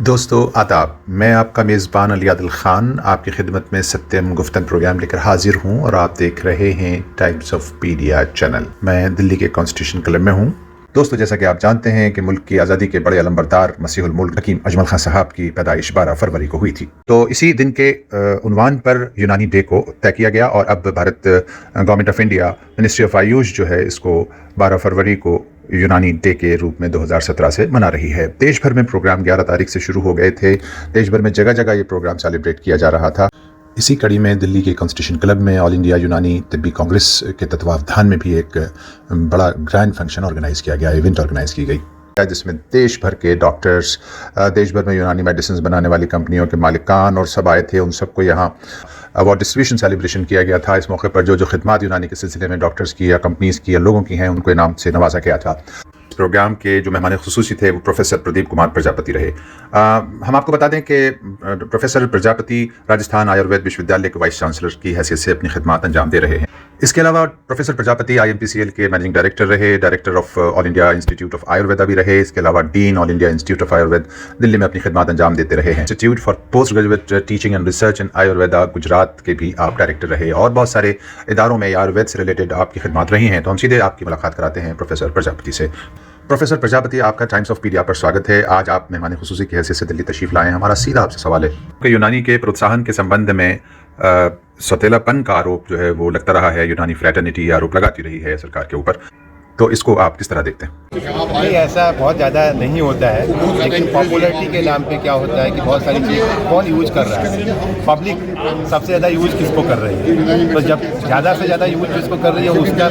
दोस्तों आदाब, मैं आपका मेज़बान अली आदिल ख़ान आपकी खिदमत में सत्यम गुफ्तन प्रोग्राम लेकर हाजिर हूँ और आप देख रहे हैं टाइम्स ऑफ पीडिया चैनल। मैं दिल्ली के कॉन्स्टिट्यूशन क्लब में हूँ। दोस्तों, जैसा कि आप जानते हैं कि मुल्क की आज़ादी के बड़े अलमबरदार मसीहुल मुल्क हकीम अजमल खान साहब की पैदाइश 12 फरवरी को हुई थी। तो इसी दिन के उन्वान पर यूनानी डे को तय किया गया और अब Bharat government of India ministry of Ayush जो है इसको 12 फरवरी को यूनानी डे के रूप में 2017 से मना रही है। देश भर में प्रोग्राम 11 तारीख से शुरू हो गए थे। देश भर में जगह जगह ये प्रोग्राम सेलिब्रेट किया जा रहा था। इसी कड़ी में दिल्ली के कॉन्स्टिट्यूशन क्लब में ऑल इंडिया यूनानी तिब्बी कांग्रेस के तत्वावधान में भी एक बड़ा ग्रैंड फंक्शन ऑर्गेनाइज किया गया, इवेंट ऑर्गेनाइज की गई, जिसमें देश भर के डॉक्टर्स, देश भर में यूनानी मेडिसिन बनाने वाली कंपनियों के मालिकान और सब आए थे। उन सबको यहाँ अवार्ड डिस्ट्रीब्यूशन सेलिब्रेशन किया गया था। इस मौके पर जो खिदमत यूनानी के सिलसिले में डॉक्टर्स की या कंपनीज की या लोगों की हैं उनको इनाम से नवाजा गया था। प्रोग्राम के जो मेहमान खुसूसी थे वो प्रोफेसर प्रदीप कुमार प्रजापति रहे। हम आपको बता दें कि प्रोफेसर प्रजापति राजस्थान आयुर्वेद विश्वविद्यालय के वाइस चांसलर की हैसियत से अपनी खिदमत अंजाम दे रहे हैं। इसके अलावा प्रोफेसर प्रजापति IMPCL के मैनेजिंग डायरेक्टर रहे, director of all India institute of Ayurveda भी रहे। इसके अलावा dean all India institute of Ayurveda Delhi में अपनी खिदमत अंजाम देते रहे हैं। Institute for post graduate teaching and research इन आयुर्वेदा गुजरात के भी आप डायरेक्टर रहे और बहुत सारे इदारों में आयुर्वेद से रिलेटेड आपकी खिदमत रही हैं। तो हम सीधे आपकी मुलाकात कराते हैं प्रोफेसर प्रजापति से। प्रोफेसर प्रजापति, आपका टाइम्स ऑफ पीडिया पर स्वागत है। आज आप मेहमान खुसूसी की हैसियत से दिल्ली तशरीफ लाए हैं। हमारा सीधा आपसे सवाल है कि यूनानी के प्रोत्साहन के संबंध में सौतेलापन का आरोप जो है वो लगता रहा है, यूनानी फ्रेटर्निटी आरोप लगाती रही है सरकार के ऊपर, तो इसको आप किस तरह देखते हैं? नहीं, ऐसा बहुत ज़्यादा नहीं होता है, लेकिन पॉपुलैरिटी के नाम पे क्या होता है कि बहुत सारी चीज़ कौन यूज कर रहा है, पब्लिक सबसे ज़्यादा यूज किसको कर रही है। तो जब ज़्यादा से ज़्यादा यूज जिसको कर रही है उसका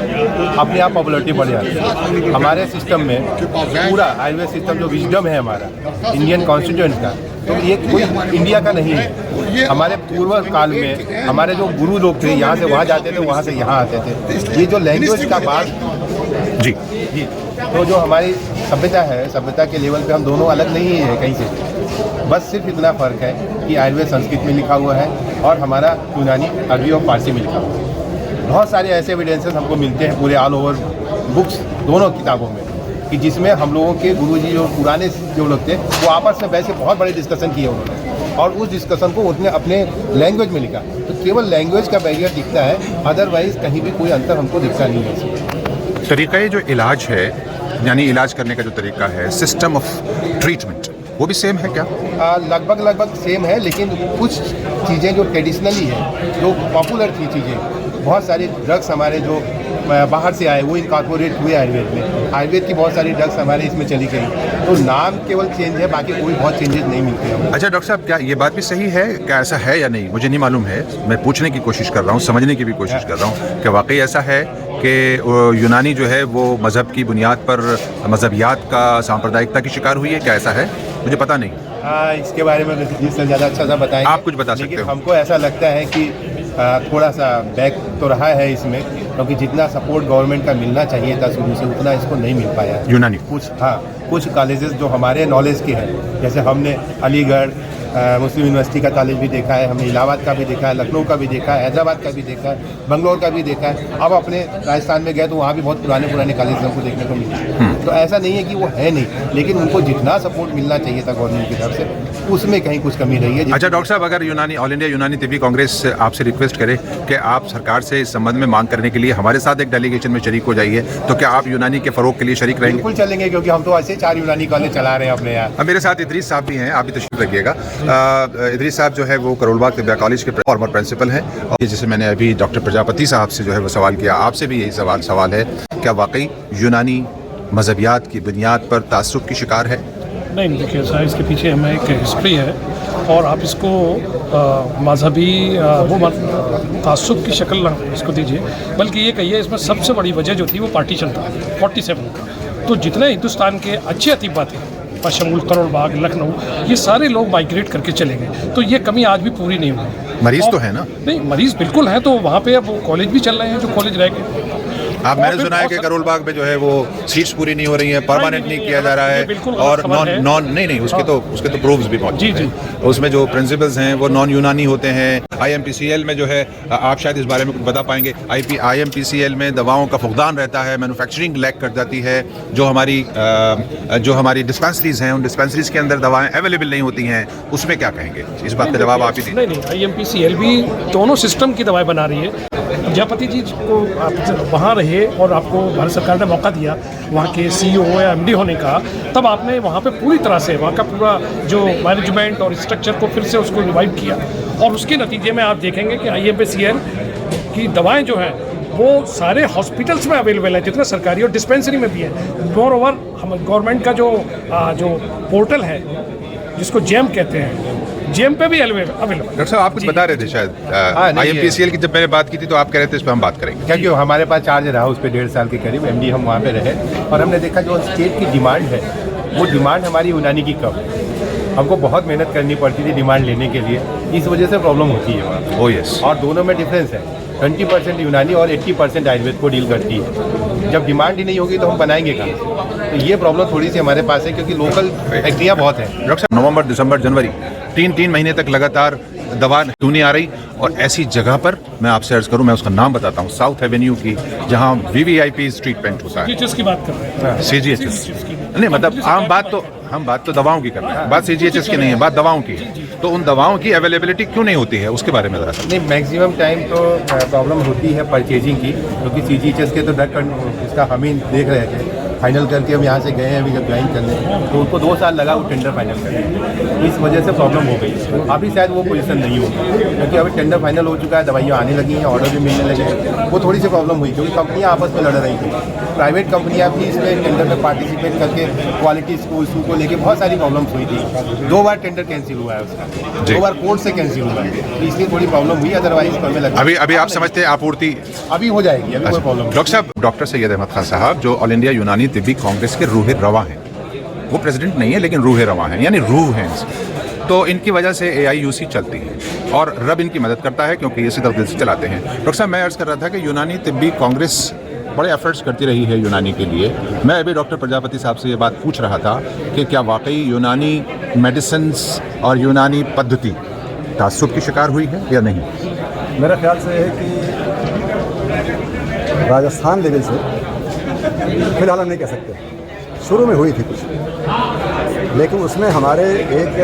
अपने आप पॉपुलैरिटी बढ़ जाती है। हमारे सिस्टम में पूरा आयुर्वेद सिस्टम जो विजडम है हमारा इंडियन कॉन्स्टिट्यूएंट का, तो ये कोई इंडिया का नहीं है। हमारे पूर्व काल में हमारे जो गुरु लोग थे यहाँ से वहाँ जाते थे, वहाँ से यहाँ आते थे। ये जो लैंग्वेज का बात जी, तो जो हमारी सभ्यता है, सभ्यता के लेवल पे हम दोनों अलग नहीं है कहीं से। बस सिर्फ इतना फ़र्क है कि आयुर्वेद संस्कृत में लिखा हुआ है और हमारा यूनानी अरबी और फारसी में लिखा हुआ है। बहुत सारे ऐसे एविडेंसेस हमको मिलते हैं पूरे ऑल ओवर बुक्स, दोनों किताबों में, कि जिसमें हम लोगों के गुरुजी जो पुराने जो लोग थे वो आपस में वैसे बहुत बड़े डिस्कशन किए उन्होंने और उस डिस्कशन को उसने अपने लैंग्वेज में लिखा। तो केवल लैंग्वेज का बैरियर दिखता है, अदरवाइज कहीं भी कोई अंतर हमको दिखता नहीं है। तरीक़ा जो इलाज है, यानी इलाज करने का जो तरीका है, सिस्टम ऑफ ट्रीटमेंट, वो भी सेम है क्या? लगभग सेम है, लेकिन कुछ चीज़ें जो ट्रेडिशनली है, जो पॉपुलर थी चीज़ें, बहुत सारे ड्रग्स हमारे जो बाहर से आए वो इनकॉर्पोरेट हुए आयुर्वेद में। आयुर्वेद की बहुत सारी ड्रग्स हमारे इसमें चली गई, तो नाम केवल चेंज है, बाकी कोई बहुत चेंजेस नहीं मिलते हैं। अच्छा डॉक्टर साहब, क्या ये बात भी सही है? क्या ऐसा है या नहीं? मुझे नहीं मालूम है, मैं पूछने की कोशिश कर रहा हूँ, समझने की भी कोशिश कर रहा हूँ। क्या वाकई ऐसा है कि यूनानी जो है वो मज़हब की बुनियाद पर मजहबियात का सांप्रदायिकता की शिकार हुई है? क्या ऐसा है? मुझे पता नहीं। इसके बारे में जिससे ज़्यादा अच्छा सा बताएंगे। आप कुछ बता सकते हो? हमको ऐसा लगता है कि थोड़ा सा बैक तो रहा है इसमें, क्योंकि जितना सपोर्ट गवर्नमेंट का मिलना चाहिए था शुरू से उतना इसको नहीं मिल पाया यूनानी कुछ कॉलेजेस जो हमारे नॉलेज के हैं, जैसे हमने अलीगढ़ मुस्लिम यूनिवर्सिटी का कॉलेज भी देखा है, हमने इलाहाबाद का भी देखा है, लखनऊ का भी देखा है, हैदराबाद का भी देखा है, बंगलोर का भी देखा है। अब अपने राजस्थान में गए तो वहाँ भी बहुत पुराने कॉलेज हमको देखने को मिले। तो ऐसा नहीं है कि वो है नहीं, लेकिन उनको जितना सपोर्ट मिलना चाहिए था गवर्नमेंट की तरफ से उसमें कहीं कुछ कमी रही है। अच्छा डॉक्टर साहब, अगर यूनानी ऑल इंडिया यूनानी तिब्बी कांग्रेस आपसे रिक्वेस्ट करे कि आप सरकार से इस संबंध में मांग करने के लिए हमारे साथ एक डेलीगेशन में शरीक हो जाइए, तो क्या आप यूनानी के फरोग के लिए शरीक रहेंगे? बिल्कुल चलेंगे, क्योंकि हम तो ऐसे 4 यूनानी कॉलेज चला रहे हैं अपने यहाँ। मेरे साथ इदरीस साहब भी हैं, आप भी तशरीफ रखिएगा। इदरीस साहब जो है वो करोलबाग तिब्बिया कॉलेज के फॉर्मर प्रिंसिपल हैं, और जैसे मैंने अभी डॉक्टर प्रजापति साहब से जो है वो सवाल किया, आपसे भी यही सवाल है, क्या वाकई यूनानी मजहबियात की बुनियाद पर तासुब की शिकार है? नहीं, देखिए सर, इसके पीछे हमें एक हिस्ट्री है और आप इसको मजहबी वो तासुब की शक्ल ना इसको दीजिए, बल्कि ये कहिए इसमें सबसे बड़ी वजह जो थी वो पार्टीशन था 47 का। तो जितने हिंदुस्तान के अच्छे अतीबा थे, पश्चिम करोलबाग, लखनऊ, ये सारे लोग माइग्रेट करके चले गए। तो ये कमी आज भी पूरी नहीं हुई। मरीज़ तो है ना? नहीं, मरीज़ बिल्कुल है, तो वहाँ पे अब कॉलेज भी चल रहे हैं जो कॉलेज रह गए। आप मैंने सुना है कि करोल बाग में जो है वो सीट्स पूरी नहीं हो रही हैं, परमानेंट नहीं किया जा रहा है, और नॉन नहीं उसके तो प्रूफ्स भी मौजूद हैं। उसमें जो प्रिंसिपल्स हैं वो नॉन यूनानी होते हैं। IMPCL में जो है, आप शायद इस बारे में कुछ बता पाएंगे, IMPCL में दवाओं का फुकदान रहता है, मैन्युफैक्चरिंग लैक कर जाती है, जो हमारी डिस्पेंसरीज हैं उन डिस्पेंसरीज के अंदर दवाएं अवेलेबल नहीं होती हैं, उसमें क्या कहेंगे? इस बात का जवाब आप ही दीजिए। नहीं, IMPCL भी दोनों सिस्टम की दवाएं बना रही है। प्रजापति जी को आप वहाँ रहे और आपको भारत सरकार ने मौका दिया वहाँ के CEO या MD होने का, तब आपने वहाँ पे पूरी तरह से वहाँ का पूरा जो मैनेजमेंट और स्ट्रक्चर को फिर से उसको रिवाइव किया, और उसके नतीजे में आप देखेंगे कि IMPCL की दवाएं जो हैं वो सारे हॉस्पिटल्स में अवेलेबल है, जितने सरकारी और डिस्पेंसरी में भी है। मोर ओवर हम गवर्नमेंट का जो पोर्टल है जिसको JAM कहते हैं, JAM पे भी अवेलेबल। डॉक्टर साहब, आप कुछ बता रहे थे शायद IMPCL की, जब मैंने बात की थी तो आप कह रहे थे इस पर हम बात करेंगे। क्योंकि हमारे पास चार्ज रहा उस पर 1.5 साल के करीब, MD हम वहाँ पे रहे, और हमने देखा जो स्टेट की डिमांड है वो डिमांड हमारी यूनानी की कम है। हमको बहुत मेहनत करनी पड़ती थी डिमांड लेने के लिए, इस वजह से प्रॉब्लम होती है वहाँ। Oh yes. और दोनों में डिफरेंस है, 20% यूनानी और 80% आयुर्वेद को डील करती है। जब डिमांड ही नहीं होगी तो हम बनाएंगे कहाँ? तो ये प्रॉब्लम थोड़ी सी हमारे पास है, क्योंकि लोकल फैक्ट्रियाँ बहुत हैं। डॉक्टर साहब, नवंबर, दिसंबर, जनवरी 3 महीने तक लगातार दवा क्यों नहीं आ रही? और ऐसी जगह पर मैं आपसे अर्ज करूं, मैं उसका नाम बताता हूं, साउथ एवेन्यू की, जहां VVIP ट्रीटमेंट होता है। CGHS की बात कर रहे हैं। CGHS नहीं, मतलब हम बात तो दवाओं की कर रहे हैं, बात CGHS की नहीं है, बात दवाओं की है। तो उन दवाओं की अवेलेबिलिटी क्यों नहीं होती है, उसके बारे में जरा सा। नहीं, मैक्सिमम टाइम तो प्रॉब्लम होती है परचेजिंग की, क्योंकि CGHS के तो ड्रग इसका हम ही देख रहे थे, फाइनल करके हम यहाँ से गए हैं अभी जब ज्वाइन करने, तो उनको 2 साल लगा वो टेंडर फाइनल करने, इस वजह से प्रॉब्लम हो गई। अभी शायद वो पोजीशन नहीं होगी, क्योंकि अभी टेंडर फाइनल हो चुका है, दवाइयाँ आने लगी हैं, ऑर्डर भी मिलने लगे। वो थोड़ी सी प्रॉब्लम हुई क्योंकि कंपनियाँ आपस में लड़ रही थी, प्राइवेट कंपनियाँ भी इसमें टेंडर में पार्टिसिपेट करके क्वालिटी स्कूल को लेके बहुत सारी प्रॉब्लम्स हुई थी। 2 बार टेंडर कैंसिल हुआ है उसका, 2 बार कोर्ट से कैंसिल हुआ है, इसलिए थोड़ी प्रॉब्लम हुई, अदरवाइज हमें लगा अभी आप समझते हैं आपूर्ति अभी हो जाएगी, अभी कोई प्रॉब्लम। डॉक्टर साहब, डॉक्टर सैयद अहमद खान साहब जो ऑल इंडिया यूनानी तिब्बी कांग्रेस के रूहे रवा हैं, वो प्रेसिडेंट नहीं है लेकिन रूहे रवा हैं, यानी रूह हैं, तो इनकी वजह से AIUC चलती है और रब इनकी मदद करता है क्योंकि ये सीधा दिल से चलाते हैं। डॉक्टर साहब, मैं अर्ज कर रहा था कि यूनानी तिब्बी कांग्रेस बड़े एफर्ट्स करती रही है यूनानी के लिए। मैं अभी डॉक्टर प्रजापति साहब से ये बात पूछ रहा था कि क्या वाकई यूनानी मेडिसिन्स और यूनानी पद्धति तासुब की शिकार हुई है या नहीं? मेरा ख्याल से है कि राजस्थान लेवल से फिलहाल हम नहीं कह सकते, शुरू में हुई थी कुछ, लेकिन उसमें हमारे एक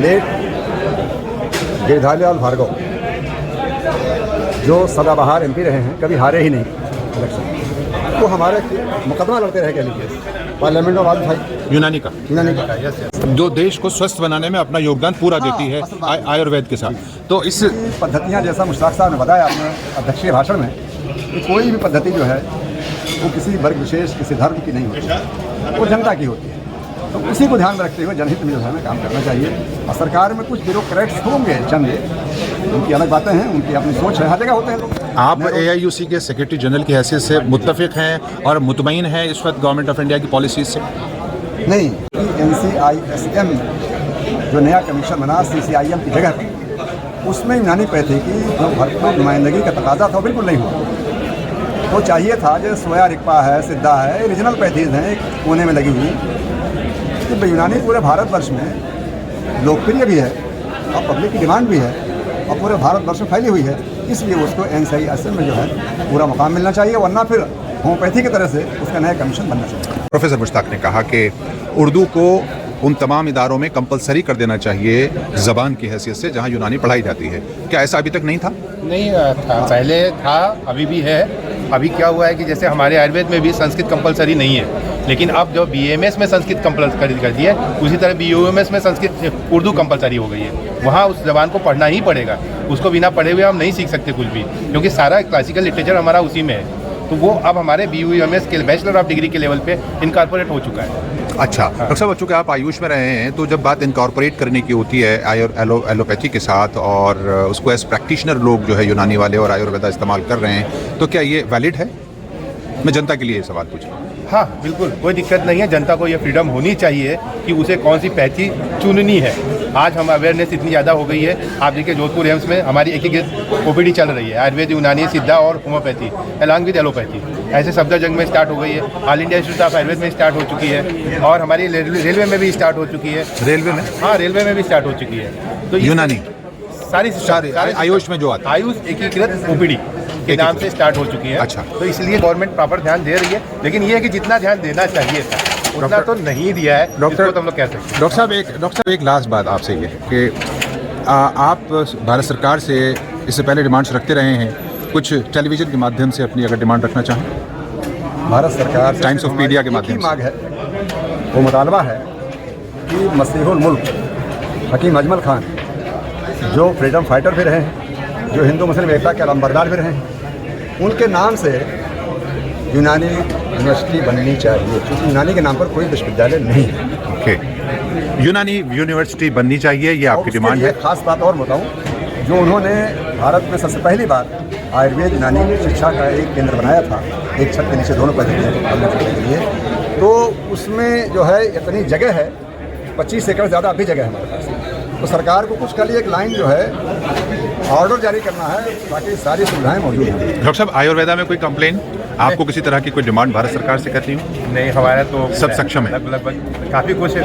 लेट गिरधारीलाल भार्गव जो सदाबहार MP रहे हैं, कभी हारे ही नहीं इलेक्शन, वो हमारे मुकदमा लड़ते रहे, कह लीजिए पार्लियामेंट में बात भाई यूनानी का जो देश को स्वस्थ बनाने में अपना योगदान पूरा देती है आयुर्वेद के साथ। तो इस पद्धतियाँ, जैसा मुश्ताक साहब ने बताया अपने अध्यक्षीय भाषण में, कि कोई भी पद्धति जो है वो किसी वर्ग विशेष, किसी धर्म की नहीं होती, वो जनता की होती है। तो उसी को ध्यान में रखते हुए जनहित में जो है काम करना चाहिए। और सरकार में कुछ ब्यूरोक्रेट्स होंगे चंद, उनकी अलग बातें हैं, उनकी अपनी सोच है, हर जगह होते हैं लोग। आप AIUC के सेक्रेटरी जनरल की हैसियत से मुत्तफिक हैं और मुतमईन हैं इस वक्त गवर्नमेंट ऑफ इंडिया की पॉलिसीज से? नहीं, NCISM जो नया कमीशन बना CCIM की जगह पर, उसमें यूनानी पैथी की जो भरपूर नुमाइंदगी का तकाजा था वो बिल्कुल नहीं हुआ। तो चाहिए था जो सोया रिक्पा है, सिद्धा है, रीजनल पैथीज हैं एक कोने में लगी हुई, तो यूनानी पूरे भारतवर्ष में लोकप्रिय भी है और पब्लिक की डिमांड भी है और पूरे भारतवर्ष में फैली हुई है, इसलिए उसको NCISM में जो है पूरा मकाम मिलना चाहिए, वरना फिर होम्योपैथी की तरह से उसका नया कमीशन बनना चाहिए। प्रोफेसर मुश्ताक ने कहा कि उर्दू को उन तमाम इदारों में कंपलसरी कर देना चाहिए ज़बान की हैसियत से जहाँ यूनानी पढ़ाई जाती है। क्या ऐसा अभी तक नहीं था? नहीं था, पहले था, अभी भी है। अभी क्या हुआ है कि जैसे हमारे आयुर्वेद में भी संस्कृत कंपलसरी नहीं है, लेकिन अब जो BAMS में संस्कृत कंपलसरी कर दी है, उसी तरह BUMS में संस्कृत उर्दू कंपलसरी हो गई है। वहाँ उस ज़बान को पढ़ना ही पड़ेगा, उसको बिना पढ़े हुए हम नहीं सीख सकते कुछ भी, क्योंकि सारा क्लासिकल लिटरेचर हमारा उसी में है। तो वो अब हमारे BUMS के बैचलर ऑफ डिग्री के लेवल पे इनकॉर्पोरेट हो चुका है। अच्छा डॉक्टर साहब, चूँकि आप आयुष में रहे हैं, तो जब बात इनकॉर्पोरेट करने की होती है एलोपैथी के साथ और उसको एज प्रैक्टिशनर लोग जो है यूनानी वाले और आयुर्वेदा इस्तेमाल कर रहे हैं, तो क्या ये वैलिड है? मैं जनता के लिए सवाल पूछ रहा हूँ। हाँ बिल्कुल, कोई दिक्कत नहीं है। जनता को ये फ्रीडम होनी चाहिए कि उसे कौन सी पैथी चुननी है। आज हम अवेयरनेस इतनी ज़्यादा हो गई है, आप देखिए जोधपुर एम्स में हमारी एकीकृत ओपीडी चल रही है, आयुर्वेद, यूनानी, सिद्धा और होम्योपैथी अलॉन्ग विद एलोपैथी। ऐसे सफदरजंग में स्टार्ट हो गई है, all India institute of Ayurveda में स्टार्ट हो चुकी है और हमारी रेलवे में भी स्टार्ट हो चुकी है। रेलवे में? हाँ, रेलवे में भी स्टार्ट हो चुकी है। तो यूनानी सारी आयुष में जो आता है। आयुष एकीकृत ओपीडी के नाम से स्टार्ट हो चुकी है। अच्छा। तो इसलिए गवर्नमेंट प्रॉपर ध्यान दे रही है, लेकिन ये है कि जितना ध्यान देना चाहिए था उतना तो नहीं दिया है, इसको तो हम लोग कह सकते हैं। डॉक्टर साहब एक लास्ट बात आपसे ये कि आप भारत सरकार से इससे पहले डिमांड्स रखते रहे हैं, कुछ टेलीविज़न के माध्यम से अपनी अगर डिमांड रखना चाहें? भारत सरकार से टाइम्स ऑफ मीडिया के एक ही माध्यम से। मांग है, वो मुतालबा है कि मसीहुल मुल्क हकीम अजमल खान जो फ्रीडम फाइटर भी रहे हैं, जो हिंदू मुस्लिम एकता के अलंबरदार भी रहे हैं, उनके नाम से यूनानी यूनिवर्सिटी बननी चाहिए, क्योंकि यूनानी के नाम पर कोई विश्वविद्यालय नहीं है। ओके, यूनानी यूनिवर्सिटी बननी चाहिए, ये और आपकी उसके डिमांड लिए है। खास बात और बताऊं, जो उन्होंने भारत में सबसे पहली बार आयुर्वेद यूनानी शिक्षा का एक केंद्र बनाया था, एक छत के नीचे दोनों पद्धतियों के लिए, तो उसमें जो है इतनी जगह है, 25 एकड़ ज़्यादा अभी जगह है हमारे पास। तो सरकार को कुछ खाली एक लाइन जो है ऑर्डर जारी करना है ताकि सारी सुविधाएं मौजूद हैं। डॉक्टर साहब, आयुर्वेदा में कोई कंप्लेन, आपको किसी तरह की कोई डिमांड भारत सरकार से करनी हो? नहीं, हमारा तो सब सक्षम है। लगभग काफ़ी कुछ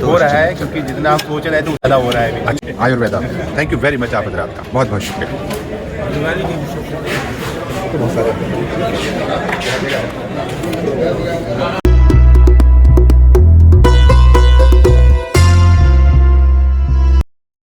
हो रहा है, क्योंकि जितना हम सोच रहे हैं तो ज़्यादा हो रहा है अभी। अच्छा, Ayurveda, thank you very much आप हजरात का बहुत बहुत शुक्रिया। बहुत सारे